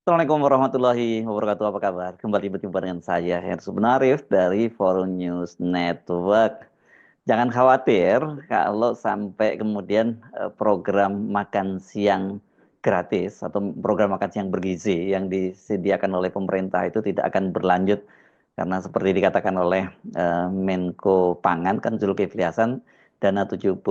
Assalamualaikum warahmatullahi wabarakatuh. Apa kabar? Kembali berjumpa dengan saya, Hersu Benarif dari Forum News Network. Jangan khawatir kalau sampai kemudian program makan siang gratis atau program makan siang bergizi yang disediakan oleh pemerintah itu tidak akan berlanjut. Karena seperti dikatakan oleh Menko Pangan, kan Zulkifli Hasan, dana 71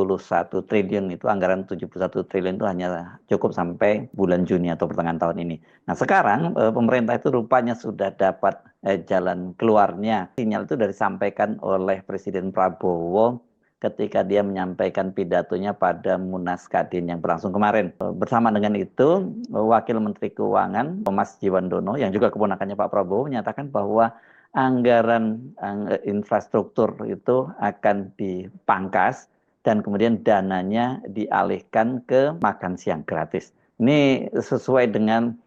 triliun itu, anggaran 71 triliun itu hanya cukup sampai bulan Juni atau pertengahan tahun ini. Nah sekarang pemerintah itu rupanya sudah dapat jalan keluarnya. Sinyal itu dari disampaikan oleh Presiden Prabowo ketika dia menyampaikan pidatonya pada Munas Kadin yang berlangsung kemarin. Bersama dengan itu, Wakil Menteri Keuangan Mas Jiwandono yang juga keponakannya Pak Prabowo menyatakan bahwa anggaran infrastruktur itu akan dipangkas dan kemudian dananya dialihkan ke makan siang gratis. Ini sesuai dengan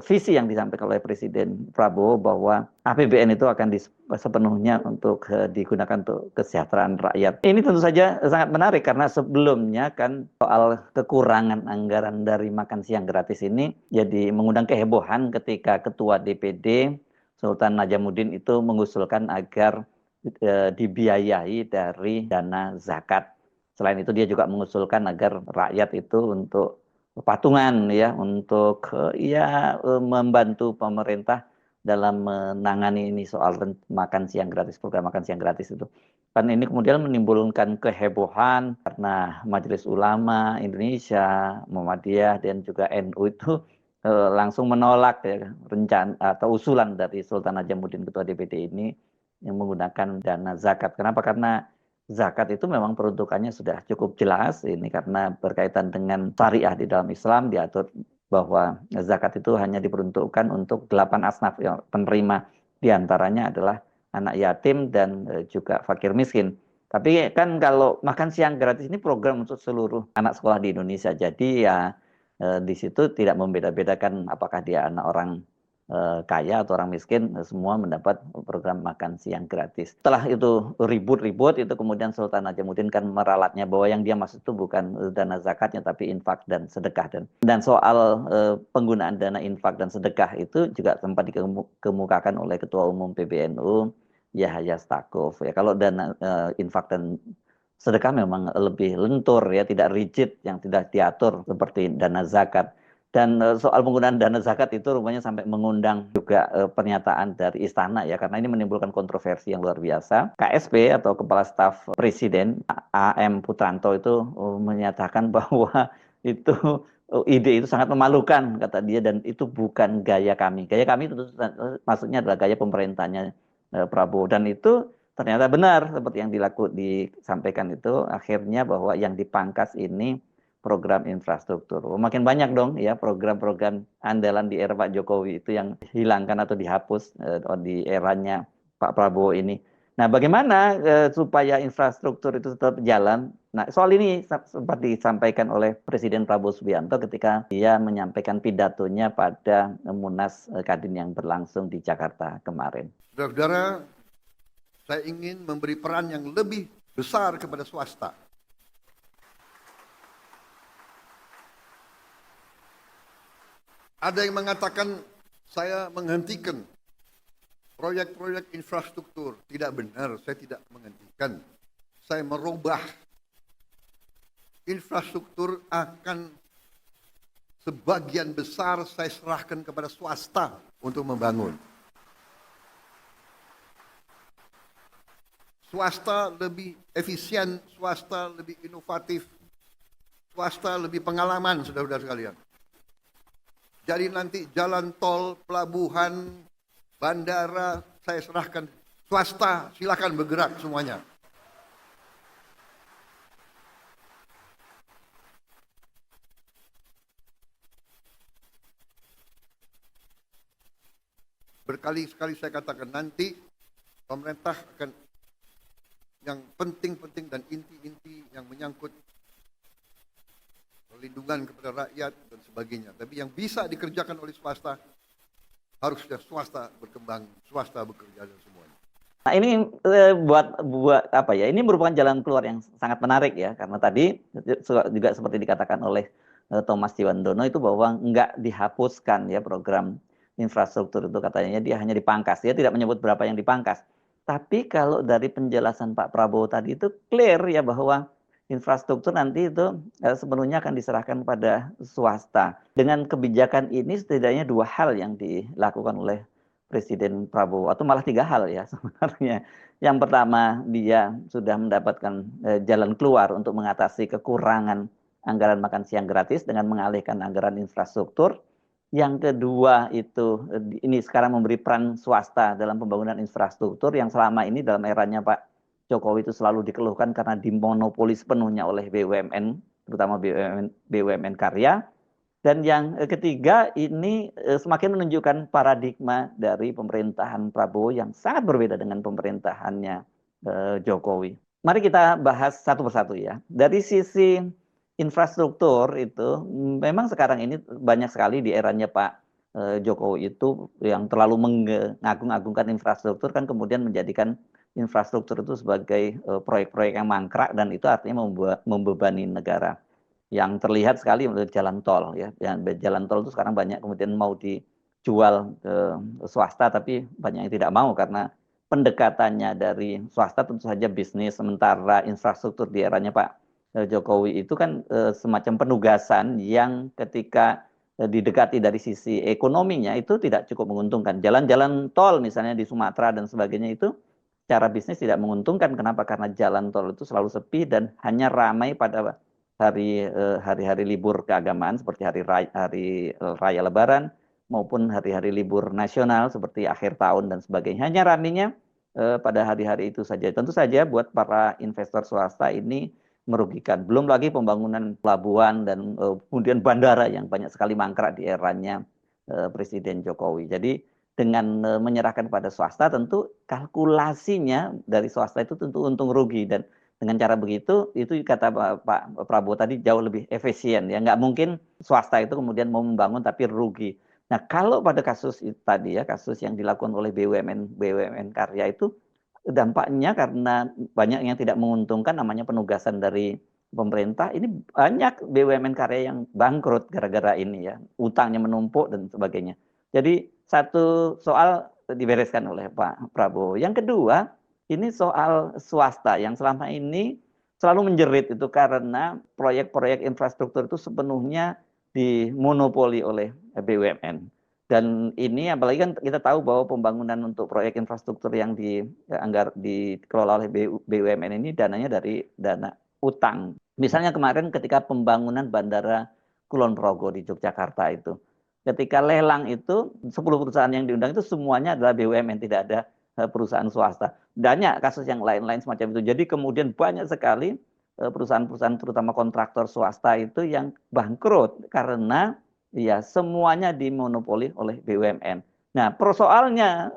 visi yang disampaikan oleh Presiden Prabowo bahwa APBN itu akan sepenuhnya untuk digunakan untuk kesejahteraan rakyat. Ini tentu saja sangat menarik karena sebelumnya kan soal kekurangan anggaran dari makan siang gratis ini jadi mengundang kehebohan ketika Ketua DPD Sultan Najamuddin itu mengusulkan agar dibiayai dari dana zakat. Selain itu dia juga mengusulkan agar rakyat itu untuk patungan ya, untuk membantu pemerintah dalam menangani ini soal makan siang gratis, program makan siang gratis itu. Kan ini kemudian menimbulkan kehebohan karena Majelis Ulama Indonesia, Muhammadiyah dan juga NU itu langsung menolak ya, rencana atau usulan dari Sultan Najamuddin Ketua DPD ini yang menggunakan dana zakat. Kenapa? Karena zakat itu memang peruntukannya sudah cukup jelas. Ini karena berkaitan dengan syariah di dalam Islam diatur bahwa zakat itu hanya diperuntukkan untuk 8 asnaf yang penerima. Di antaranya adalah anak yatim dan juga fakir miskin. Tapi kan kalau makan siang gratis ini program untuk seluruh anak sekolah di Indonesia. Jadi ya di situ tidak membeda-bedakan apakah dia anak orang kaya atau orang miskin, semua mendapat program makan siang gratis. Setelah itu ribut-ribut, itu kemudian Sultan Najamuddin kan meralatnya bahwa yang dia maksud itu bukan dana zakatnya, tapi infak dan sedekah. Dan soal penggunaan dana infak dan sedekah itu juga sempat dikemukakan oleh Ketua Umum PBNU, Yahya Stakuf. Ya, kalau dana infak dan sedekah memang lebih lentur ya, tidak rigid, yang tidak diatur seperti dana zakat. Dan soal penggunaan dana zakat itu rupanya sampai mengundang juga pernyataan dari istana ya, karena ini menimbulkan kontroversi yang luar biasa. KSP atau Kepala Staf Presiden AM Putranto itu menyatakan bahwa itu ide itu sangat memalukan kata dia, dan itu bukan gaya kami. Gaya kami itu maksudnya adalah gaya pemerintahnya Prabowo, dan itu ternyata benar seperti yang disampaikan itu akhirnya bahwa yang dipangkas ini program infrastruktur. Makin banyak dong ya program-program andalan di era Pak Jokowi itu yang dihilangkan atau dihapus di eranya Pak Prabowo ini. Nah, bagaimana supaya infrastruktur itu tetap jalan? Nah, soal ini sempat disampaikan oleh Presiden Prabowo Subianto ketika dia menyampaikan pidatonya pada Munas Kadin yang berlangsung di Jakarta kemarin. Saudara-saudara, saya ingin memberi peran yang lebih besar kepada swasta. Ada yang mengatakan saya menghentikan proyek-proyek infrastruktur. Tidak benar, saya tidak menghentikan. Saya merubah. Infrastruktur akan sebagian besar saya serahkan kepada swasta untuk membangun. Swasta lebih efisien, swasta lebih inovatif, swasta lebih pengalaman, saudara-saudara sekalian. Jadi nanti jalan tol, pelabuhan, bandara, saya serahkan swasta, silakan bergerak semuanya. Berkali-kali saya katakan nanti pemerintah akan yang penting-penting dan inti-inti yang menyangkut perlindungan kepada rakyat dan sebagainya. Tapi yang bisa dikerjakan oleh swasta, harusnya swasta berkembang, swasta bekerja dan semuanya. Nah, ini buat apa ya? Ini merupakan jalan keluar yang sangat menarik ya, karena tadi juga seperti dikatakan oleh Thomas Ciwandono itu bahwa nggak dihapuskan ya program infrastruktur itu, katanya dia hanya dipangkas. Dia tidak menyebut berapa yang dipangkas. Tapi kalau dari penjelasan Pak Prabowo tadi itu clear ya bahwa infrastruktur nanti itu sepenuhnya akan diserahkan pada swasta. Dengan kebijakan ini setidaknya dua hal yang dilakukan oleh Presiden Prabowo, atau malah tiga hal ya sebenarnya. Yang pertama, dia sudah mendapatkan jalan keluar untuk mengatasi kekurangan anggaran makan siang gratis dengan mengalihkan anggaran infrastruktur. Yang kedua itu ini sekarang memberi peran swasta dalam pembangunan infrastruktur yang selama ini dalam eranya Pak Jokowi itu selalu dikeluhkan karena dimonopoli sepenuhnya oleh BUMN, terutama BUMN karya. Dan yang ketiga ini semakin menunjukkan paradigma dari pemerintahan Prabowo yang sangat berbeda dengan pemerintahannya Jokowi. Mari kita bahas satu persatu ya. Dari sisi infrastruktur itu memang sekarang ini banyak sekali di eranya Pak Jokowi itu yang terlalu mengagung-agungkan infrastruktur kan kemudian menjadikan infrastruktur itu sebagai proyek-proyek yang mangkrak dan itu artinya membebani negara. Yang terlihat sekali menurut jalan tol ya. Jalan tol itu sekarang banyak kemudian mau dijual ke swasta tapi banyak yang tidak mau karena pendekatannya dari swasta tentu saja bisnis, sementara infrastruktur di eranya Pak Jokowi itu kan semacam penugasan yang ketika didekati dari sisi ekonominya itu tidak cukup menguntungkan. Jalan-jalan tol misalnya di Sumatera dan sebagainya itu secara bisnis tidak menguntungkan. Kenapa? Karena jalan tol itu selalu sepi dan hanya ramai pada hari-hari libur keagamaan seperti hari raya Lebaran maupun hari-hari libur nasional seperti akhir tahun dan sebagainya. Hanya ramainya pada hari-hari itu saja. Tentu saja buat para investor swasta ini merugikan. Belum lagi pembangunan pelabuhan dan kemudian bandara yang banyak sekali mangkrak di eranya Presiden Jokowi. Jadi dengan menyerahkan pada swasta tentu kalkulasinya dari swasta itu tentu untung rugi dan dengan cara begitu, itu kata Pak Prabowo tadi jauh lebih efisien. Ya, nggak mungkin swasta itu kemudian mau membangun tapi rugi. Nah, kalau pada kasus itu tadi ya, kasus yang dilakukan oleh BUMN karya itu dampaknya karena banyak yang tidak menguntungkan namanya penugasan dari pemerintah. Ini banyak BUMN karya yang bangkrut gara-gara ini ya, utangnya menumpuk dan sebagainya. Jadi satu soal dibereskan oleh Pak Prabowo. Yang kedua, ini soal swasta yang selama ini selalu menjerit itu karena proyek-proyek infrastruktur itu sepenuhnya dimonopoli oleh BUMN. Dan ini apalagi kan kita tahu bahwa pembangunan untuk proyek infrastruktur yang dikelola oleh BUMN ini dananya dari dana utang. Misalnya kemarin ketika pembangunan Bandara Kulon Progo di Yogyakarta itu. Ketika lelang itu 10 perusahaan yang diundang itu semuanya adalah BUMN, tidak ada perusahaan swasta. Banyak kasus yang lain-lain semacam itu. Jadi kemudian banyak sekali perusahaan-perusahaan terutama kontraktor swasta itu yang bangkrut karena ya semuanya dimonopoli oleh BUMN. Nah, persoalannya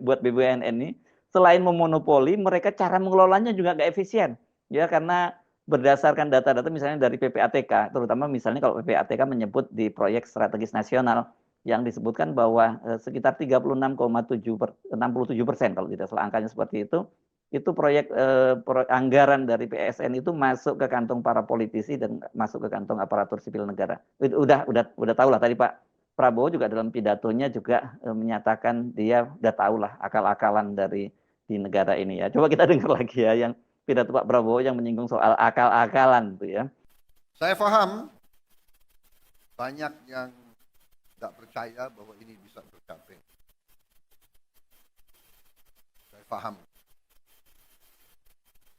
buat BUMN ini selain memonopoli, mereka cara mengelolanya juga nggak efisien. Ya karena berdasarkan data-data misalnya dari PPATK, terutama misalnya kalau PPATK menyebut di proyek strategis nasional yang disebutkan bahwa sekitar 66,67% kalau tidak salah angkanya seperti itu proyek anggaran dari PSN itu masuk ke kantong para politisi dan masuk ke kantong aparatur sipil negara. Udah tahu lah tadi Pak Prabowo juga dalam pidatonya juga menyatakan dia udah tahu lah akal-akalan dari di negara ini ya. Coba kita dengar lagi ya yang pidato Pak Prabowo yang menyinggung soal akal-akalan tuh ya. Saya paham banyak yang tidak percaya bahwa ini bisa tercapai.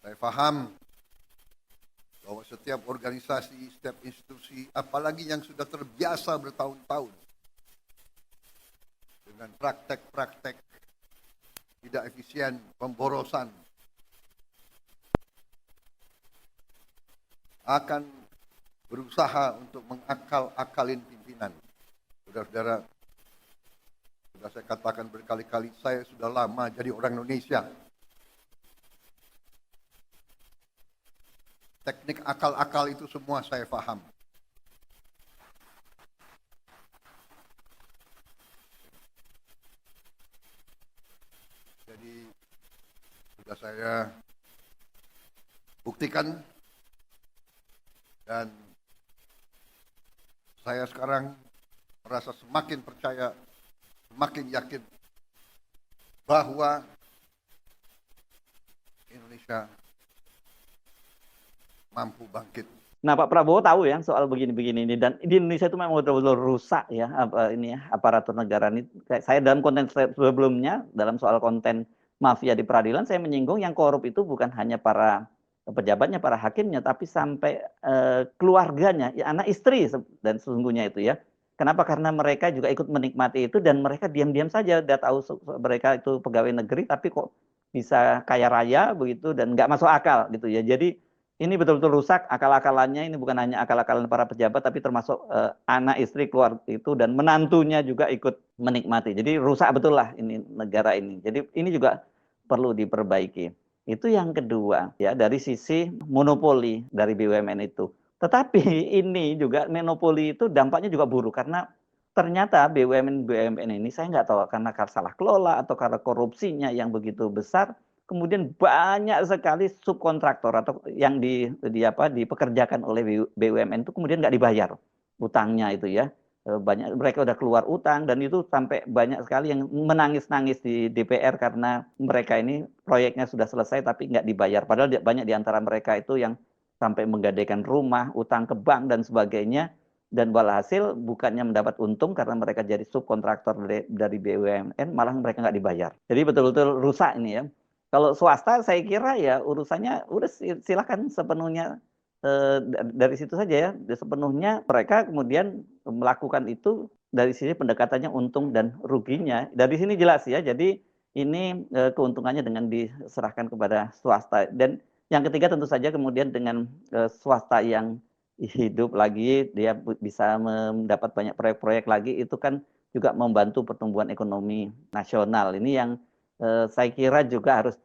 Saya paham bahwa setiap organisasi, setiap institusi, apalagi yang sudah terbiasa bertahun-tahun dengan praktek-praktek tidak efisien, pemborosan, akan berusaha untuk mengakal-akalin pimpinan. Saudara-saudara, sudah saya katakan berkali-kali, saya sudah lama jadi orang Indonesia. Teknik akal-akal itu semua saya paham. Jadi sudah saya buktikan dan Saya sekarang merasa semakin percaya, semakin yakin bahwa Indonesia mampu bangkit. Nah, Pak Prabowo tahu ya soal begini-begini ini, dan di Indonesia itu memang betul-betul rusak ya ini ya, aparatur negara ini. Saya dalam konten sebelumnya dalam soal konten mafia di peradilan, saya menyinggung yang korup itu bukan hanya para pejabatnya, para hakimnya, tapi sampai keluarganya, ya, anak istri dan sesungguhnya itu ya. Kenapa? Karena mereka juga ikut menikmati itu, dan mereka diam-diam saja udah tahu mereka itu pegawai negeri tapi kok bisa kaya raya begitu dan nggak masuk akal gitu ya. Jadi ini betul-betul rusak akal-akalannya. Ini bukan hanya akal-akalan para pejabat, tapi termasuk anak istri keluar itu dan menantunya juga ikut menikmati. Jadi rusak betul lah ini negara ini. Jadi ini juga perlu diperbaiki. Itu yang kedua ya, dari sisi monopoli dari BUMN itu. Tetapi ini juga monopoli itu dampaknya juga buruk, karena ternyata BUMN ini saya nggak tahu karena salah kelola atau karena korupsinya yang begitu besar. Kemudian banyak sekali subkontraktor atau yang dipekerjakan oleh BUMN itu kemudian nggak dibayar utangnya itu ya. Banyak mereka udah keluar utang, dan itu sampai banyak sekali yang menangis-nangis di DPR karena mereka ini proyeknya sudah selesai tapi nggak dibayar. Padahal banyak di antara mereka itu yang sampai menggadaikan rumah, utang ke bank dan sebagainya, dan walhasil bukannya mendapat untung karena mereka jadi subkontraktor dari BUMN, malah mereka nggak dibayar. Jadi betul-betul rusak ini ya. Kalau swasta saya kira ya urusannya udah silakan sepenuhnya dari situ saja ya, sepenuhnya mereka kemudian melakukan itu dari sisi pendekatannya untung dan ruginya. Dari sini jelas ya, jadi ini keuntungannya dengan diserahkan kepada swasta. Dan yang ketiga tentu saja kemudian dengan swasta yang hidup lagi, dia bisa mendapat banyak proyek-proyek lagi, itu kan juga membantu pertumbuhan ekonomi nasional. Ini yang saya kira juga harus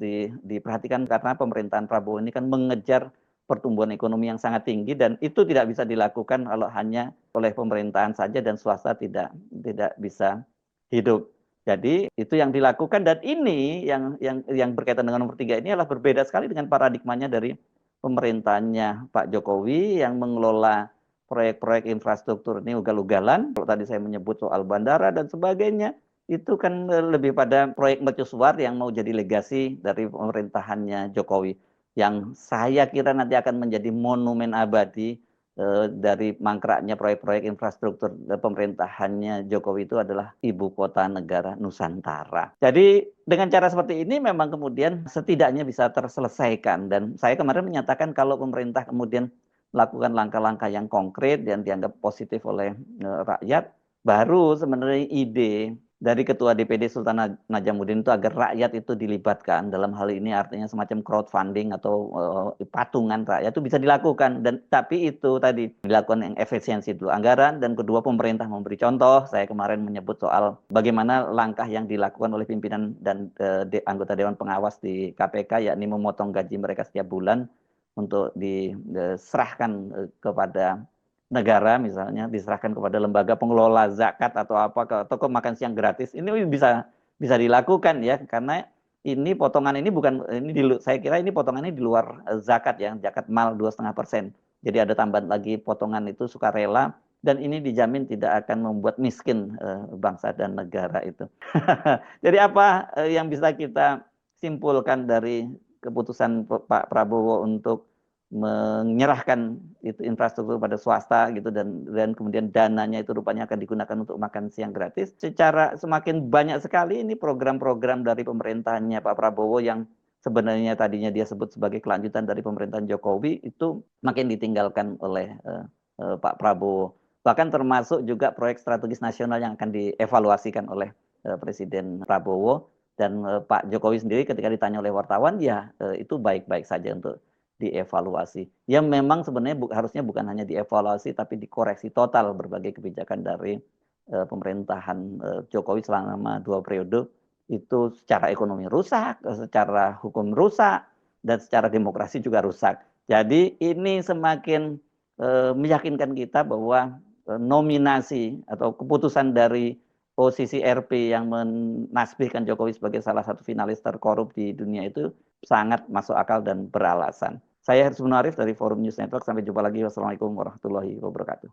diperhatikan, karena pemerintahan Prabowo ini kan mengejar pertumbuhan ekonomi yang sangat tinggi, dan itu tidak bisa dilakukan kalau hanya oleh pemerintahan saja dan swasta tidak bisa hidup. Jadi itu yang dilakukan, dan ini yang berkaitan dengan nomor 3 ini adalah berbeda sekali dengan paradigmanya dari pemerintahannya Pak Jokowi yang mengelola proyek-proyek infrastruktur ini ugal-ugalan. Kalau tadi saya menyebut soal bandara dan sebagainya, itu kan lebih pada proyek mercusuar yang mau jadi legasi dari pemerintahannya Jokowi, yang saya kira nanti akan menjadi monumen abadi dari mangkraknya proyek-proyek infrastruktur pemerintahannya Jokowi. Itu adalah ibu kota negara Nusantara. Jadi dengan cara seperti ini memang kemudian setidaknya bisa terselesaikan, dan saya kemarin menyatakan kalau pemerintah kemudian melakukan langkah-langkah yang konkret dan dianggap positif oleh rakyat, baru sebenarnya ide dari Ketua DPD Sultan Najamuddin itu agar rakyat itu dilibatkan dalam hal ini, artinya semacam crowdfunding atau patungan rakyat itu bisa dilakukan. Dan tapi itu tadi dilakukan yang efisiensi dulu anggaran, dan kedua pemerintah memberi contoh. Saya kemarin menyebut soal bagaimana langkah yang dilakukan oleh pimpinan dan anggota Dewan Pengawas di KPK, yakni memotong gaji mereka setiap bulan untuk diserahkan kepada negara, misalnya diserahkan kepada lembaga pengelola zakat atau apa, atau makan siang gratis. Ini bisa dilakukan ya, karena ini potongan ini bukan ini saya kira ini potongan ini di luar zakat ya, zakat mal 2,5%. Jadi ada tambahan lagi potongan itu sukarela, dan ini dijamin tidak akan membuat miskin bangsa dan negara itu. Jadi apa yang bisa kita simpulkan dari keputusan Pak Prabowo untuk menyerahkan itu infrastruktur pada swasta gitu, dan kemudian dananya itu rupanya akan digunakan untuk makan siang gratis. Secara semakin banyak sekali ini program-program dari pemerintahannya Pak Prabowo yang sebenarnya tadinya dia sebut sebagai kelanjutan dari pemerintahan Jokowi, itu makin ditinggalkan oleh Pak Prabowo. Bahkan termasuk juga proyek strategis nasional yang akan dievaluasikan oleh Presiden Prabowo. Dan Pak Jokowi sendiri ketika ditanya oleh wartawan, ya itu baik-baik saja untuk dievaluasi. Ya memang sebenarnya harusnya bukan hanya dievaluasi, tapi dikoreksi total berbagai kebijakan dari pemerintahan Jokowi selama 2 periode. Itu secara ekonomi rusak, secara hukum rusak, dan secara demokrasi juga rusak. Jadi ini semakin meyakinkan kita bahwa nominasi atau keputusan dari posisi RP yang menasbihkan Jokowi sebagai salah satu finalis terkorup di dunia itu sangat masuk akal dan beralasan. Saya Harus Arif dari Forum News Network. Sampai jumpa lagi. Wassalamualaikum warahmatullahi wabarakatuh.